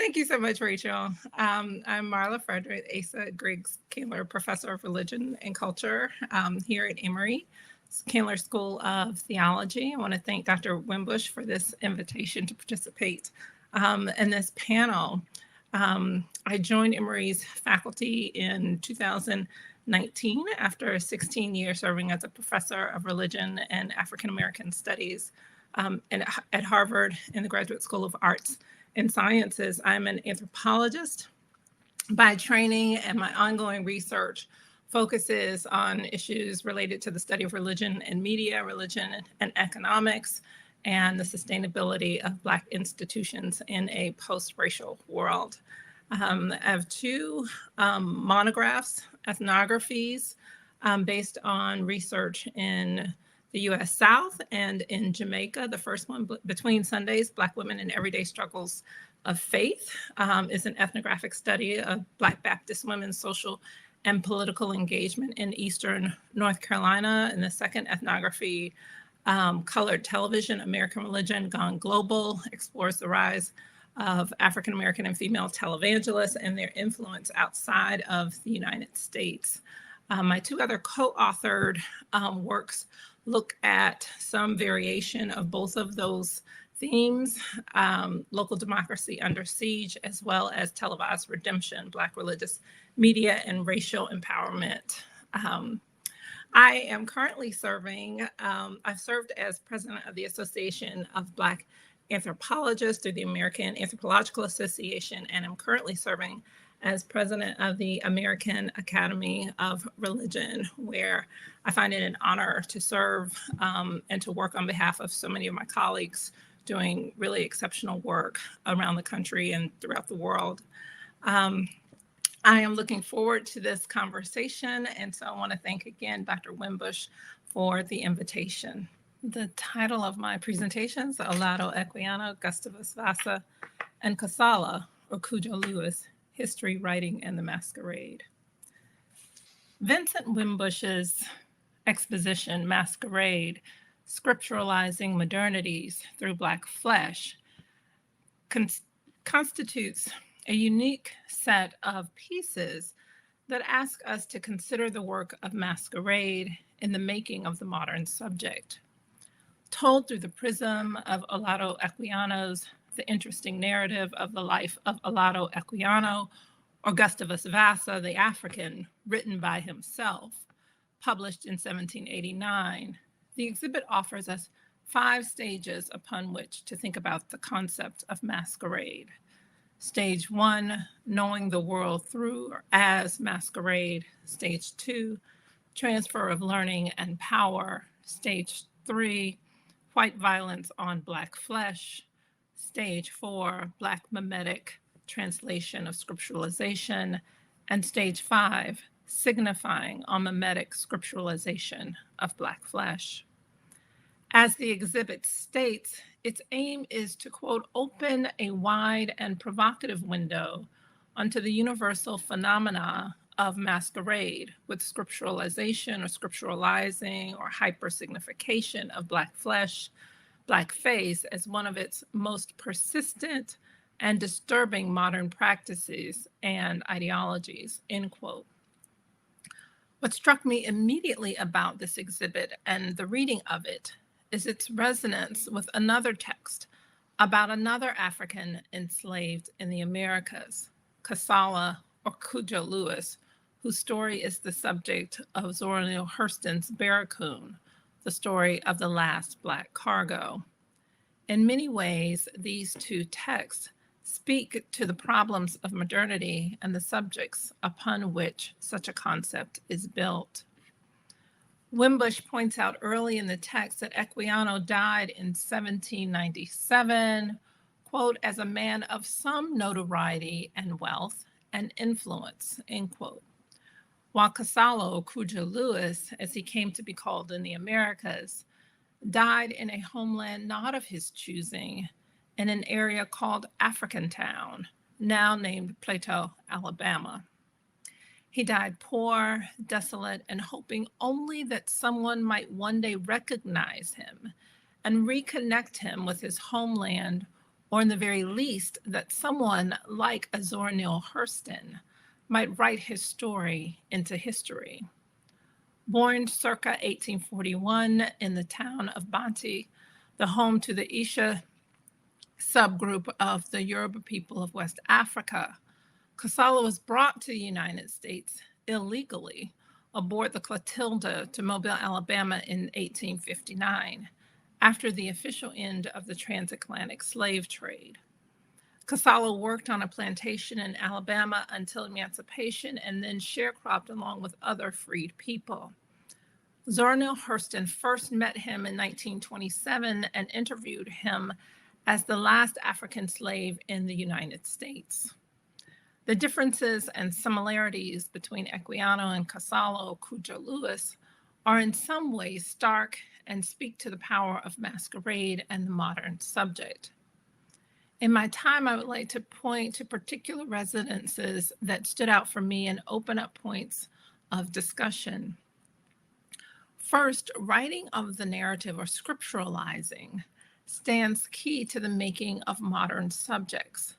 Thank you so much, Rachel. I'm Marla Frederick, Asa Griggs Kaler Professor of Religion and Culture here at Emory Kaler School of Theology. I want to thank Dr. Wimbush for this invitation to participate in this panel. I joined Emory's faculty in 2019 after 16 years serving as a professor of religion and African American studies at Harvard in the Graduate School of Arts and Sciences. I'm an anthropologist by training, and my ongoing research focuses on issues related to the study of religion and media, religion and economics, and the sustainability of Black institutions in a post-racial world. I have two monographs, ethnographies, based on research in the U.S. South and in Jamaica. The first one, Between Sundays, Black Women and Everyday Struggles of Faith, is an ethnographic study of Black Baptist women's social and political engagement in Eastern North Carolina. And the second ethnography, Colored Television, American Religion Gone Global, explores the rise of African American and female televangelists and their influence outside of the United States. My two other co-authored works look at some variation of both of those themes, local democracy under siege, as well as televised redemption, Black religious media and racial empowerment. I am currently serving, I've served as president of the Association of Black Anthropologists through the American Anthropological Association, and I'm currently serving as president of the American Academy of Religion, where I find it an honor to serve and to work on behalf of so many of my colleagues doing really exceptional work around the country and throughout the world. I am looking forward to this conversation, and so I want to thank again Dr. Wimbush for the invitation. The title of my presentations, Olaudah Equiano, Gustavus Vassa, and Kasala, or Cudjo Lewis, History, Writing, and the Masquerade. Vincent Wimbush's exposition, Masquerade, Scripturalizing Modernities Through Black Flesh, constitutes a unique set of pieces that ask us to consider the work of Masquerade in the making of the modern subject. Told through the prism of Olaudah Equiano's The Interesting Narrative of the Life of Olaudah Equiano, or Gustavus Vassa, the African, written by himself, published in 1789, the exhibit offers us 5 stages upon which to think about the concept of masquerade. Stage 1, knowing the world through or as masquerade. Stage 2, transfer of learning and power. Stage 3, white violence on Black flesh. Stage 4, Black mimetic translation of scripturalization. And stage 5, signifying on mimetic scripturalization of Black flesh. As the exhibit states, its aim is to, quote, open a wide and provocative window onto the universal phenomena of masquerade with scripturalization or scripturalizing or hypersignification of Black flesh, Black face as one of its most persistent and disturbing modern practices and ideologies, end quote. What struck me immediately about this exhibit and the reading of it is its resonance with another text about another African enslaved in the Americas, Kasala or Cudjo Lewis, whose story is the subject of Zora Neale Hurston's Barracoon, the story of the last Black cargo. In many ways, these two texts speak to the problems of modernity and the subjects upon which such a concept is built. Wimbush points out early in the text that Equiano died in 1797, quote, as a man of some notoriety and wealth and influence, end quote. While Kasala, Cudjo Lewis, as he came to be called in the Americas, died in a homeland not of his choosing, in an area called Africantown, now named Plato, Alabama. He died poor, desolate, and hoping only that someone might one day recognize him and reconnect him with his homeland or in the very least, that someone like a Zora Neale Hurston might write his story into history. Born circa 1841 in the town of Banti, the home to the Isha subgroup of the Yoruba people of West Africa, Kasala was brought to the United States illegally aboard the Clotilda to Mobile, Alabama in 1859, after the official end of the transatlantic slave trade. Kasala worked on a plantation in Alabama until emancipation and then sharecropped along with other freed people. Zora Neale Hurston first met him in 1927 and interviewed him as the last African slave in the United States. The differences and similarities between Equiano and Kasala, Cudjo Lewis, are in some ways stark and speak to the power of Masquerade and the modern subject. In my time, I would like to point to particular residences that stood out for me and open up points of discussion. First, writing of the narrative or scripturalizing stands key to the making of modern subjects.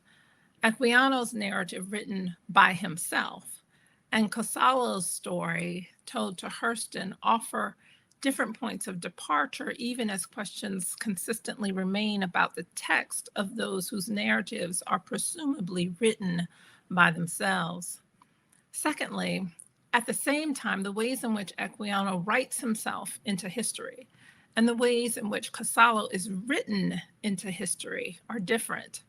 Equiano's narrative written by himself and Kasala's story told to Hurston offer different points of departure, even as questions consistently remain about the text of those whose narratives are presumably written by themselves. Secondly, at the same time, the ways in which Equiano writes himself into history and the ways in which Kasala is written into history are different.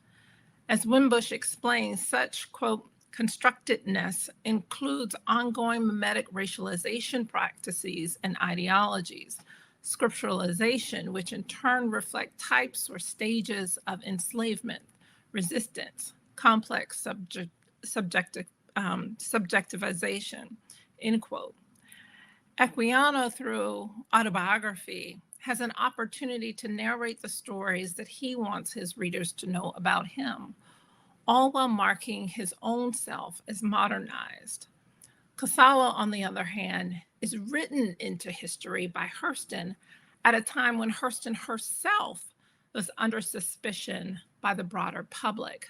As Wimbush explains, such, quote, constructedness includes ongoing mimetic racialization practices and ideologies, scripturalization, which in turn reflect types or stages of enslavement, resistance, complex subjectivization, end quote. Equiano, through autobiography, has an opportunity to narrate the stories that he wants his readers to know about him, all while marking his own self as modernized. Kasala, on the other hand, is written into history by Hurston at a time when Hurston herself was under suspicion by the broader public.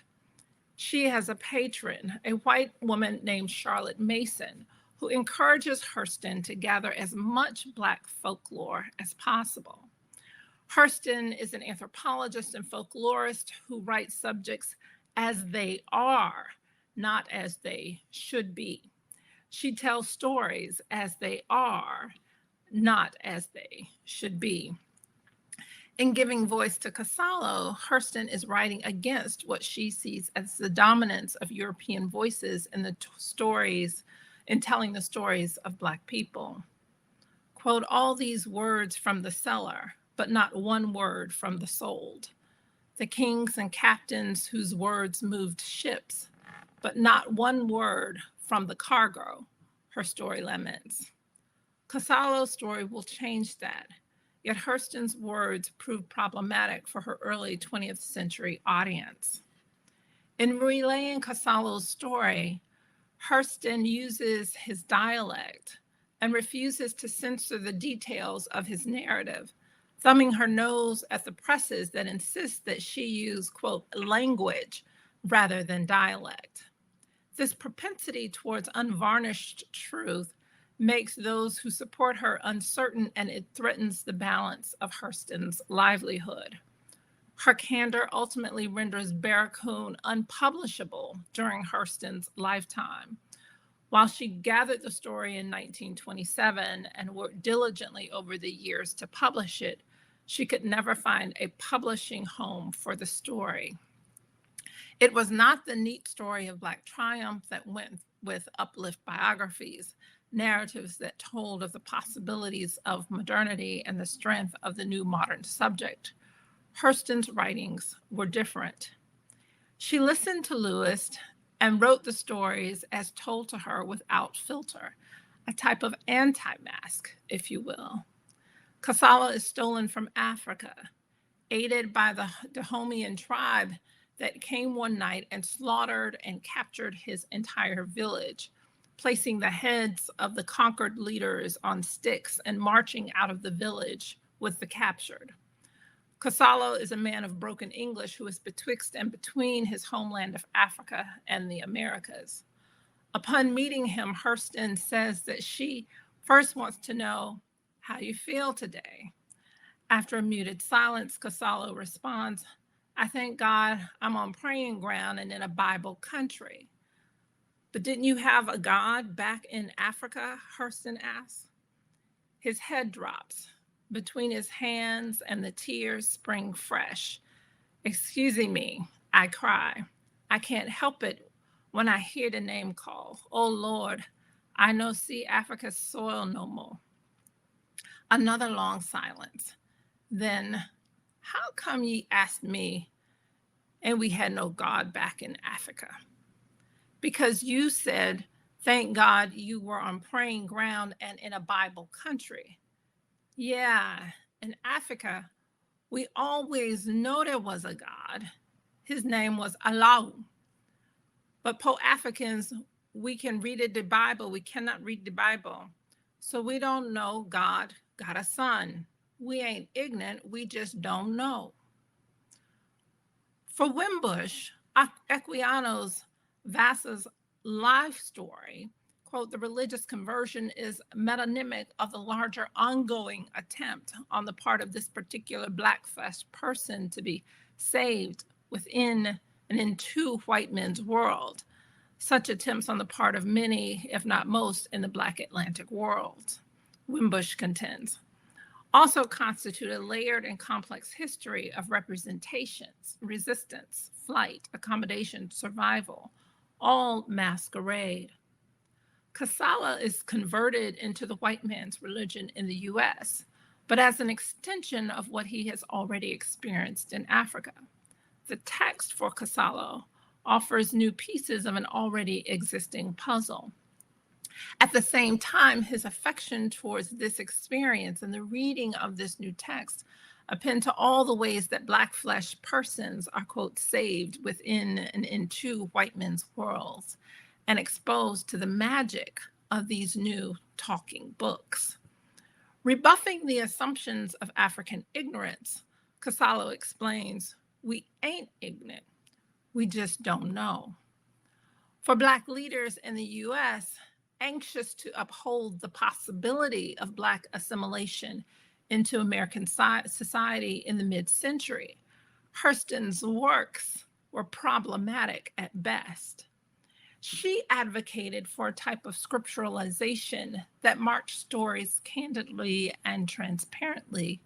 She has a patron, a white woman named Charlotte Mason, who encourages Hurston to gather as much Black folklore as possible. Hurston is an anthropologist and folklorist who writes subjects as they are, not as they should be. She tells stories as they are, not as they should be. In giving voice to Kasala, Hurston is writing against what she sees as the dominance of European voices in the stories, in telling the stories of Black people. Quote, all these words from the cellar, but not one word from the sold. The kings and captains whose words moved ships, but not one word from the cargo, her story laments. Kasala's story will change that, yet Hurston's words proved problematic for her early 20th century audience. In relaying Kasala's story, Hurston uses his dialect and refuses to censor the details of his narrative, thumbing her nose at the presses that insist that she use, quote, language rather than dialect. This propensity towards unvarnished truth makes those who support her uncertain, and it threatens the balance of Hurston's livelihood. Her candor ultimately renders Barracoon unpublishable during Hurston's lifetime. While she gathered the story in 1927 and worked diligently over the years to publish it, she could never find a publishing home for the story. It was not the neat story of Black triumph that went with uplift biographies, narratives that told of the possibilities of modernity and the strength of the new modern subject. Hurston's writings were different. She listened to Lewis and wrote the stories as told to her without filter, a type of anti-mask, if you will. Kasala is stolen from Africa, aided by the Dahomean tribe that came one night and slaughtered and captured his entire village, placing the heads of the conquered leaders on sticks and marching out of the village with the captured. Kasalo is a man of broken English who is betwixt and between his homeland of Africa and the Americas. Upon meeting him, Hurston says that she first wants to know how you feel today. After a muted silence, Kasalo responds, I thank God I'm on praying ground and in a Bible country. But didn't you have a God back in Africa? Hurston asks. His head drops. Between his hands and the tears spring fresh. Excusing me, I cry. I can't help it when I hear the name call. Oh Lord, I no see Africa's soil no more. Another long silence. Then, how come ye asked me and we had no God back in Africa? Because you said, thank God you were on praying ground and in a Bible country. Yeah, in Africa, we always know there was a God. His name was Olaudah. But po-Africans, we can read the Bible. We cannot read the Bible. So we don't know God got a son. We ain't ignorant. We just don't know. For Wimbush, Equiano's Vasa's life story, quote, the religious conversion is metonymic of the larger ongoing attempt on the part of this particular black-flesh person to be saved within and into white men's world. Such attempts on the part of many, if not most, in the Black Atlantic world, Wimbush contends, also constitute a layered and complex history of representations, resistance, flight, accommodation, survival, all masquerade. Kasala is converted into the white man's religion in the US, but as an extension of what he has already experienced in Africa. The text for Kasala offers new pieces of an already existing puzzle. At the same time, his affection towards this experience and the reading of this new text append to all the ways that black flesh persons are, quote, saved within and into white men's worlds and exposed to the magic of these new talking books. Rebuffing the assumptions of African ignorance, Kasalo explains, we ain't ignorant, we just don't know. For Black leaders in the US, anxious to uphold the possibility of Black assimilation into American society in the mid-century, Hurston's works were problematic at best. She advocated for a type of scripturalization that marched stories candidly and transparently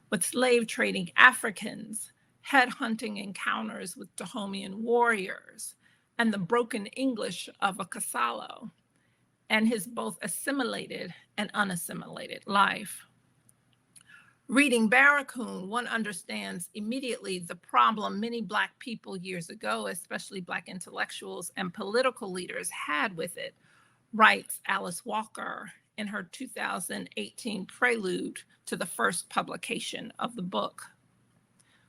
with slave trading Africans, headhunting encounters with Dahomean warriors, and the broken English of a Kasalo, and his both assimilated and unassimilated life. Reading Barracoon, one understands immediately the problem many Black people years ago, especially Black intellectuals and political leaders, had with it, writes Alice Walker in her 2018 prelude to the first publication of the book.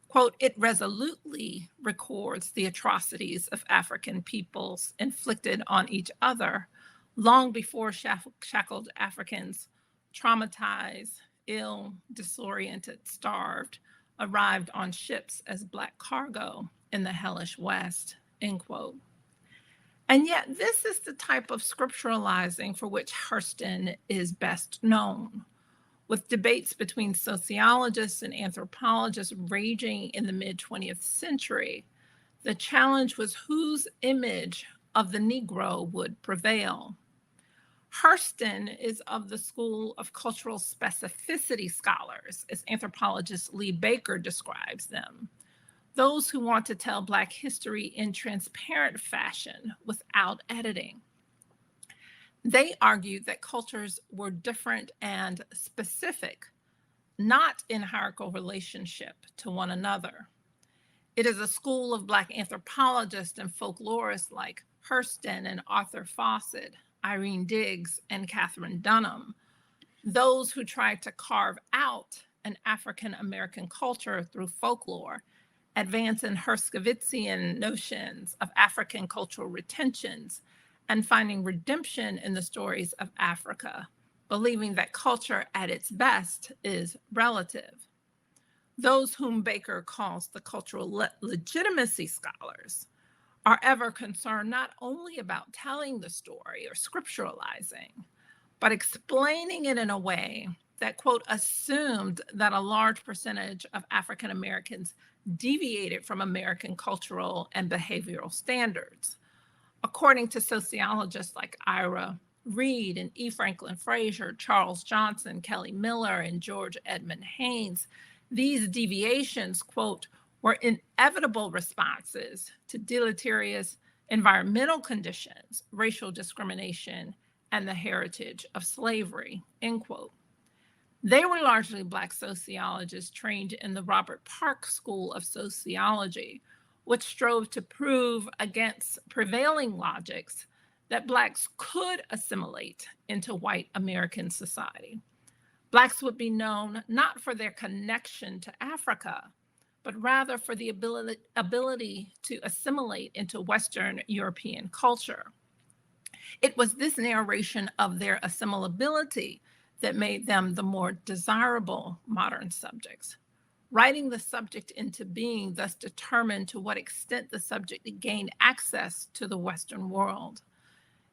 Quote, it resolutely records the atrocities of African peoples inflicted on each other long before shackled Africans, traumatized, ill, disoriented, starved, arrived on ships as Black cargo in the hellish West, end quote. And yet this is the type of scripturalizing for which Hurston is best known. With debates between sociologists and anthropologists raging in the mid-20th century, the challenge was whose image of the Negro would prevail. Hurston is of the school of cultural specificity scholars, as anthropologist Lee Baker describes them, those who want to tell Black history in transparent fashion without editing. They argued that cultures were different and specific, not in hierarchical relationship to one another. It is a school of Black anthropologists and folklorists like Hurston and Arthur Fawcett, Irene Diggs, and Catherine Dunham, those who tried to carve out an African-American culture through folklore, advance in Herskovitzian notions of African cultural retentions, and finding redemption in the stories of Africa, believing that culture at its best is relative. Those whom Baker calls the cultural legitimacy scholars are ever concerned not only about telling the story or scripturalizing, but explaining it in a way that, quote, assumed that a large percentage of African Americans deviated from American cultural and behavioral standards. According to sociologists like Ira Reid and E. Franklin Frazier, Charles Johnson, Kelly Miller, and George Edmund Haynes, these deviations, quote, were inevitable responses to deleterious environmental conditions, racial discrimination, and the heritage of slavery, end quote. They were largely Black sociologists trained in the Robert Park School of Sociology, which strove to prove against prevailing logics that Blacks could assimilate into white American society. Blacks would be known not for their connection to Africa, but rather for the ability to assimilate into Western European culture. It was this narration of their assimilability that made them the more desirable modern subjects. Writing the subject into being thus determined to what extent the subject gained access to the Western world.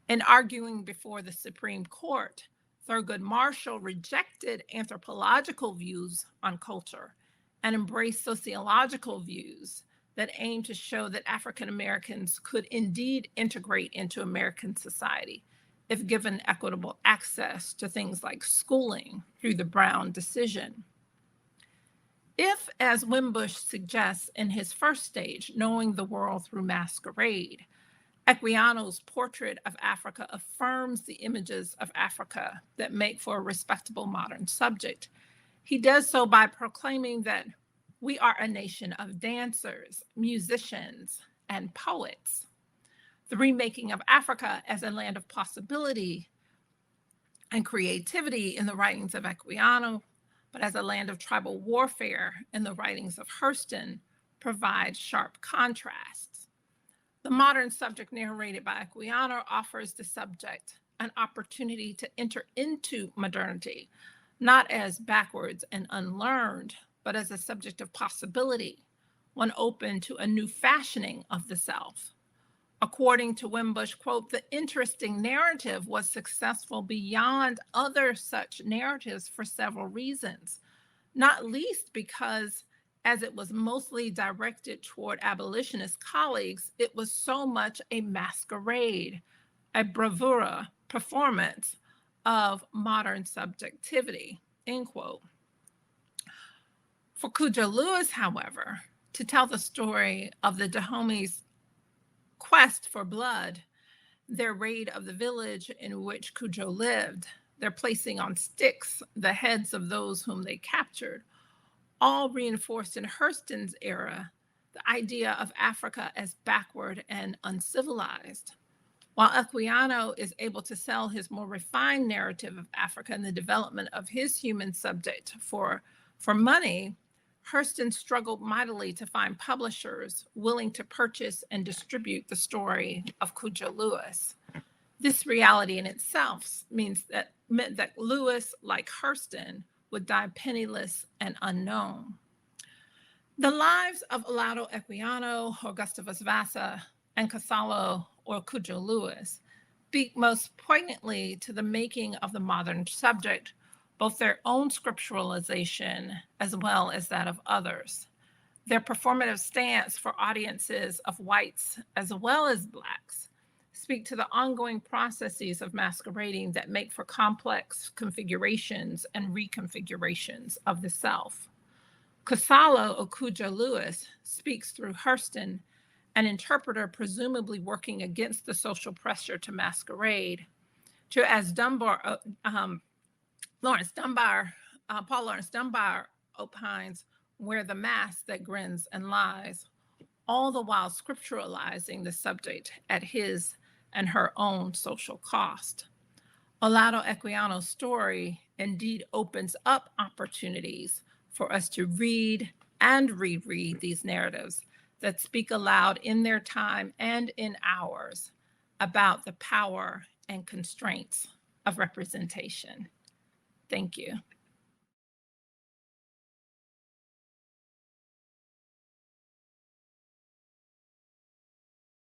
In arguing before the Supreme Court, Thurgood Marshall rejected anthropological views on culture and embraced sociological views that aimed to show that African Americans could indeed integrate into American society if given equitable access to things like schooling through the Brown decision. If, as Wimbush suggests in his first stage, Knowing the World Through Masquerade, Equiano's portrait of Africa affirms the images of Africa that make for a respectable modern subject, he does so by proclaiming that we are a nation of dancers, musicians, and poets. The remaking of Africa as a land of possibility and creativity in the writings of Equiano, but as a land of tribal warfare in the writings of Hurston, provides sharp contrasts. The modern subject narrated by Equiano offers the subject an opportunity to enter into modernity, not as backwards and unlearned, but as a subject of possibility, one open to a new fashioning of the self. According to Wimbush, quote, the interesting narrative was successful beyond other such narratives for several reasons, not least because as it was mostly directed toward abolitionist colleagues, it was so much a masquerade, a bravura performance of modern subjectivity, end quote. For Cudjo Lewis, however, to tell the story of the Dahome's quest for blood, their raid of the village in which Cudjo lived, their placing on sticks the heads of those whom they captured, all reinforced in Hurston's era the idea of Africa as backward and uncivilized. While Equiano is able to sell his more refined narrative of Africa and the development of his human subject for money, Hurston struggled mightily to find publishers willing to purchase and distribute the story of Cudjo Lewis. This reality in itself meant that Lewis, like Hurston, would die penniless and unknown. The lives of Olaudah Equiano or Gustavus Vassa and Casalo or Cudjo Lewis speak most poignantly to the making of the modern subject, both their own scripturalization as well as that of others. Their performative stance for audiences of whites as well as Blacks speak to the ongoing processes of masquerading that make for complex configurations and reconfigurations of the self. Casalo or Cudjo Lewis speaks through Hurston, an interpreter presumably working against the social pressure to masquerade, to, as Paul Laurence Dunbar opines, wear the mask that grins and lies, all the while scripturalizing the subject at his and her own social cost. Olaudah Equiano's story indeed opens up opportunities for us to read and reread these narratives that speak aloud in their time and in ours about the power and constraints of representation. Thank you.